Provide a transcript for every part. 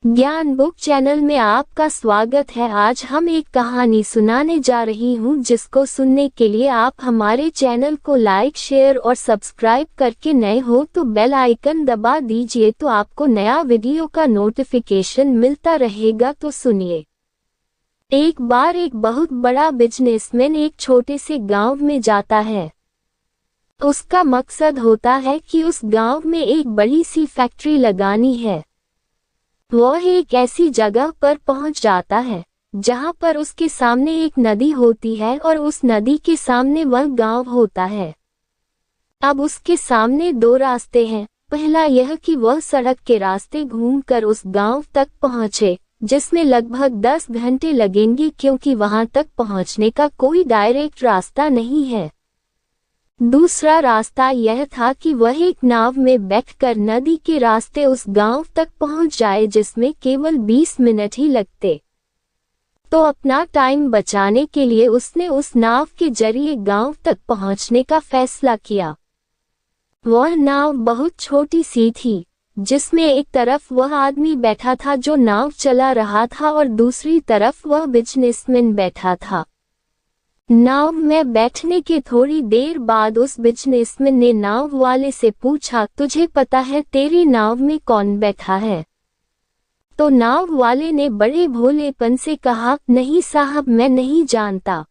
ज्ञान book channel में आपका स्वागत है। आज हम एक कहानी सुनाने जा रही हूँ जिसको सुनने के लिए आप हमारे चैनल को लाइक, शेयर और सब्सक्राइब करके नए हो तो बेल आइकन दबा दीजिए तो आपको नया वीडियो का नोटिफिकेशन मिलता रहेगा। तो सुनिए। एक बार एक बहुत बड़ा बिजनेसमैन एक छोटे से गांव में जाता है। उसका मकसद होता है कि उस गांव में एक बड़ी सी फैक्ट्री लगानी है। वह एक ऐसी जगह पर पहुंच जाता है जहां पर उसके सामने एक नदी होती है और उस नदी के सामने वह गांव होता है। अब उसके सामने दो रास्ते हैं। पहला यह कि वह सड़क के रास्ते घूमकर उस गांव तक पहुंचे, जिसमें लगभग 10 घंटे लगेंगे क्योंकि वहां तक पहुंचने का कोई डायरेक्ट रास्ता नहीं है। दूसरा रास्ता यह था कि वह एक नाव में बैठकर नदी के रास्ते उस गांव तक पहुंच जाए, जिसमें केवल 20 मिनट ही लगते। तो अपना टाइम बचाने के लिए उसने उस नाव के जरिए गांव तक पहुंचने का फैसला किया। वह नाव बहुत छोटी सी थी, जिसमें एक तरफ वह आदमी बैठा था जो नाव चला रहा था और दूसरी तरफ वह बिजनेसमैन बैठा था। नाव में बैठने के थोड़ी देर बाद उस बिजनेसमैन ने नाव वाले से पूछा, तुझे पता है तेरी नाव में कौन बैठा है? तो नाव वाले ने बड़े भोलेपन से कहा, नहीं साहब, मैं नहीं जानता।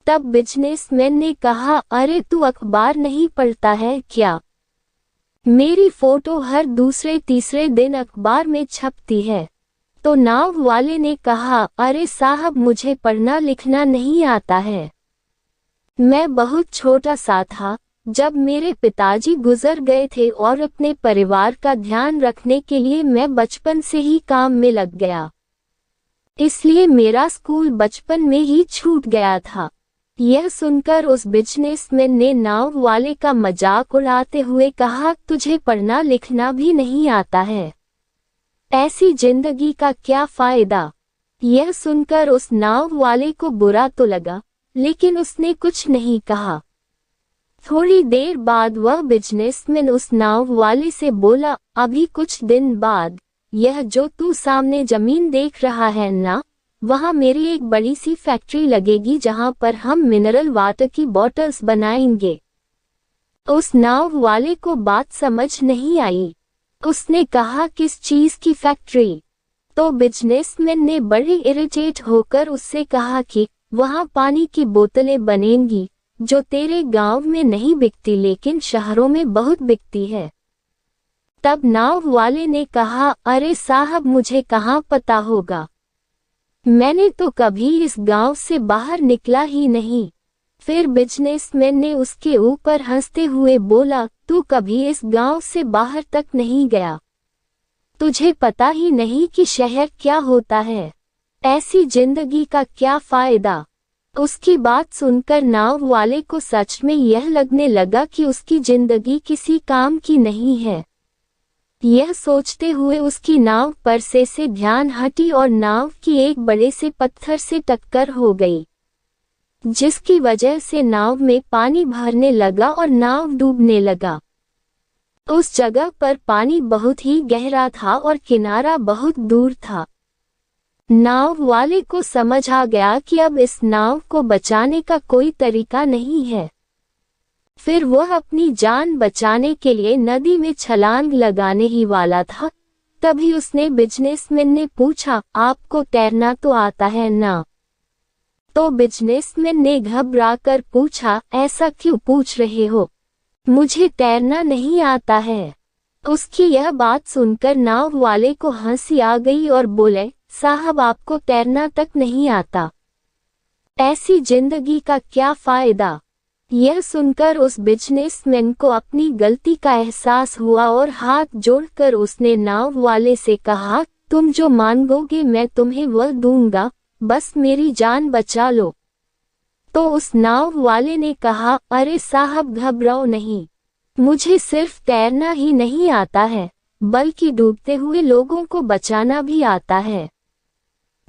तब बिजनेसमैन ने कहा, अरे तू अखबार नहीं पढ़ता है क्या? मेरी फोटो हर दूसरे तीसरे दिन अखबार में छपती है। तो नाव वाले ने कहा, अरे साहब, मुझे पढ़ना लिखना नहीं आता है। मैं बहुत छोटा सा था जब मेरे पिताजी गुजर गए थे और अपने परिवार का ध्यान रखने के लिए मैं बचपन से ही काम में लग गया। इसलिए मेरा स्कूल बचपन में ही छूट गया था। यह सुनकर उस बिजनेसमैन ने नाव वाले का मजाक उड़ाते हुए कहा, तुझे पढ़ना लिखना भी नहीं आता है, ऐसी जिंदगी का क्या फायदा? यह सुनकर उस नाव वाले को बुरा तो लगा, लेकिन उसने कुछ नहीं कहा। थोड़ी देर बाद वह बिजनेसमैन उस नाव वाले से बोला, अभी कुछ दिन बाद यह जो तू सामने जमीन देख रहा है ना, वहाँ मेरी एक बड़ी सी फैक्ट्री लगेगी जहाँ पर हम मिनरल वाटर की बॉटल्स बनाएंगे। उस नाव वाले को बात समझ नहीं आई। उसने कहा, किस चीज की फैक्ट्री? तो बिजनेसमैन ने बड़े इरिटेट होकर उससे कहा कि वहाँ पानी की बोतलें बनेंगी जो तेरे गांव में नहीं बिकती लेकिन शहरों में बहुत बिकती है। तब नाव वाले ने कहा, अरे साहब, मुझे कहाँ पता होगा, मैंने तो कभी इस गांव से बाहर निकला ही नहीं। फिर बिजनेसमैन ने उसके ऊपर हंसते हुए बोला, तू कभी इस गांव से बाहर तक नहीं गया, तुझे पता ही नहीं कि शहर क्या होता है, ऐसी जिंदगी का क्या फायदा? उसकी बात सुनकर नाव वाले को सच में यह लगने लगा कि उसकी जिंदगी किसी काम की नहीं है। यह सोचते हुए उसकी नाव पर से ध्यान हटी और नाव की एक बड़े से पत्थर से टक्कर हो गई, जिसकी वजह से नाव में पानी भरने लगा और नाव डूबने लगा। उस जगह पर पानी बहुत ही गहरा था और किनारा बहुत दूर था। नाव वाले को समझ आ गया कि अब इस नाव को बचाने का कोई तरीका नहीं है। फिर वह अपनी जान बचाने के लिए नदी में छलांग लगाने ही वाला था। तभी उसने बिजनेसमैन ने पूछा, आपको तैरना तो आता है ना? तो बिजनेसमैन ने घबराकर पूछा, ऐसा क्यों पूछ रहे हो, मुझे तैरना नहीं आता है। उसकी यह बात सुनकर नाव वाले को हंसी आ गई और बोले, साहब, आपको तैरना तक नहीं आता, ऐसी जिंदगी का क्या फायदा? यह सुनकर उस बिजनेसमैन को अपनी गलती का एहसास हुआ और हाथ जोड़कर उसने नाव वाले से कहा, तुम जो मांगोगे मैं तुम्हें वह दूंगा, बस मेरी जान बचा लो। तो उस नाव वाले ने कहा, अरे साहब, घबराओ नहीं, मुझे सिर्फ तैरना ही नहीं आता है बल्कि डूबते हुए लोगों को बचाना भी आता है।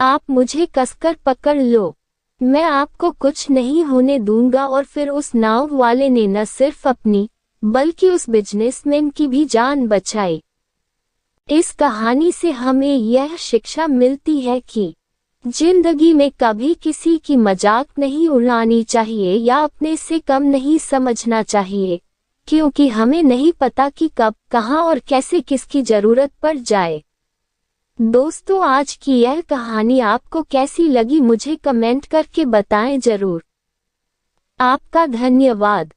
आप मुझे कसकर पकड़ लो, मैं आपको कुछ नहीं होने दूंगा। और फिर उस नाव वाले ने न सिर्फ अपनी बल्कि उस बिजनेसमैन की भी जान बचाई। इस कहानी से हमें यह शिक्षा मिलती है कि जिंदगी में कभी किसी की मजाक नहीं उड़ानी चाहिए या अपने से कम नहीं समझना चाहिए, क्योंकि हमें नहीं पता कि कब, कहां और कैसे किसकी जरूरत पड़ जाए। दोस्तों, आज की यह कहानी आपको कैसी लगी मुझे कमेंट करके बताएं जरूर। आपका धन्यवाद।